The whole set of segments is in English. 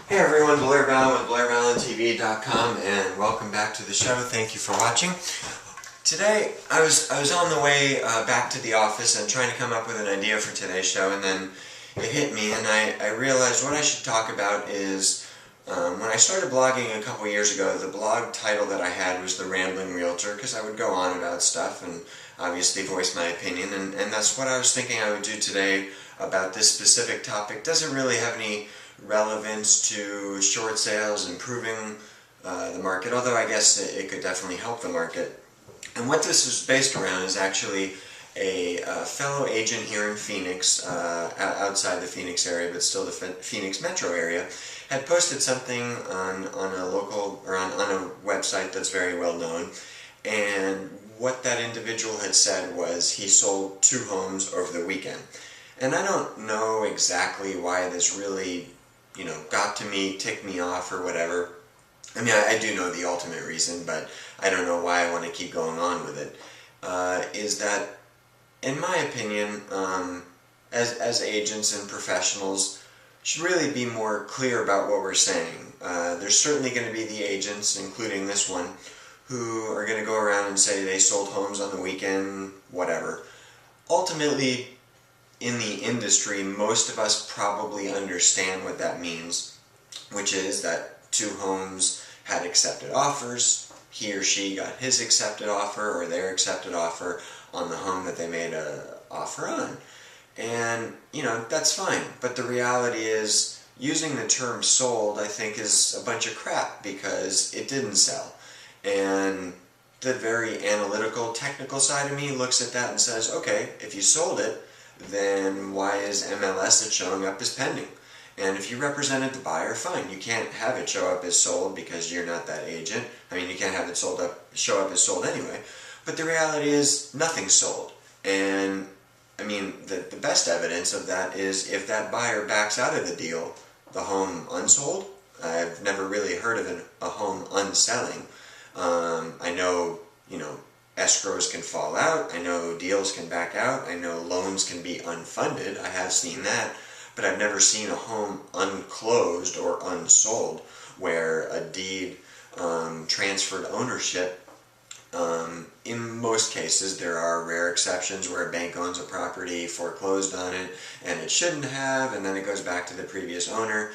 Hey everyone, Blair Ballin with BlairBallinTV.com, and welcome back to the show. Thank you for watching. Today, I was on the way back to the office and trying to come up with an idea for today's show, and then it hit me, and I realized what I should talk about is when I started blogging a couple years ago. The blog title that I had was the Rambling Realtor, because I would go on about stuff and obviously voice my opinion, and that's what I was thinking I would do today about this specific topic. Doesn't really have any relevance to short sales, improving the market, although I guess it could definitely help the market. And what this is based around is actually a fellow agent here in Phoenix, outside the Phoenix area, but still the Phoenix metro area, had posted something on a local, or on a website that's very well known. And what that individual had said was he sold 2 homes over the weekend. And I don't know exactly why this really, got to me, ticked me off or whatever. I mean, I do know the ultimate reason, but I don't know why I want to keep going on with it. Is that, in my opinion, as agents and professionals, should really be more clear about what we're saying. There's certainly going to be the agents, including this one, who are going to go around and say they sold homes on the weekend, whatever. Ultimately, in the industry, most of us probably understand what that means, which is that 2 homes had accepted offers. He or she got his accepted offer or their accepted offer on the home that they made an offer on. And, that's fine. But the reality is, using the term sold, I think, is a bunch of crap because it didn't sell. And the very analytical, technical side of me looks at that and says, okay, if you sold it, then why is MLS it showing up as pending? And if you represented the buyer, fine. You can't have it show up as sold because you're not that agent. I mean, you can't have it show up as sold anyway. But the reality is, nothing's sold. And, I mean, the best evidence of that is if that buyer backs out of the deal, the home unsold. I've never really heard of a home unselling. I know, escrows can fall out. I know deals can back out. I know loans can be unfunded. I have seen that. But I've never seen a home unclosed or unsold where a deed transferred ownership. In most cases, there are rare exceptions where a bank owns a property, foreclosed on it, and it shouldn't have, and then it goes back to the previous owner.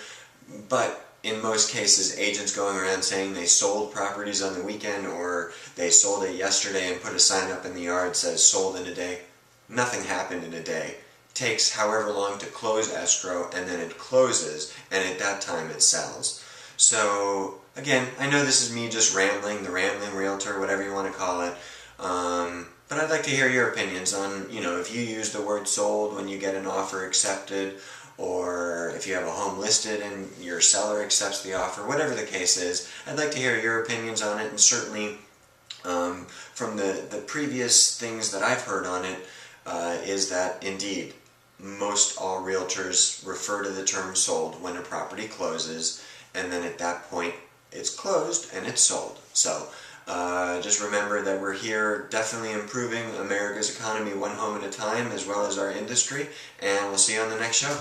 But in most cases, agents going around saying they sold properties on the weekend or they sold it yesterday and put a sign up in the yard that says sold in a day. Nothing happened in a day. It takes however long to close escrow, and then it closes, and at that time it sells. So, again, I know this is me just rambling, the Rambling Realtor, whatever you want to call it. But I'd like to hear your opinions on, if you use the word sold when you get an offer accepted, or if you have a home listed and your seller accepts the offer, whatever the case is. I'd like to hear your opinions on it, and certainly from the previous things that I've heard on it, is that indeed most all realtors refer to the term sold when a property closes, and then at that point it's closed and it's sold. So just remember that we're here definitely improving America's economy one home at a time, as well as our industry, and we'll see you on the next show.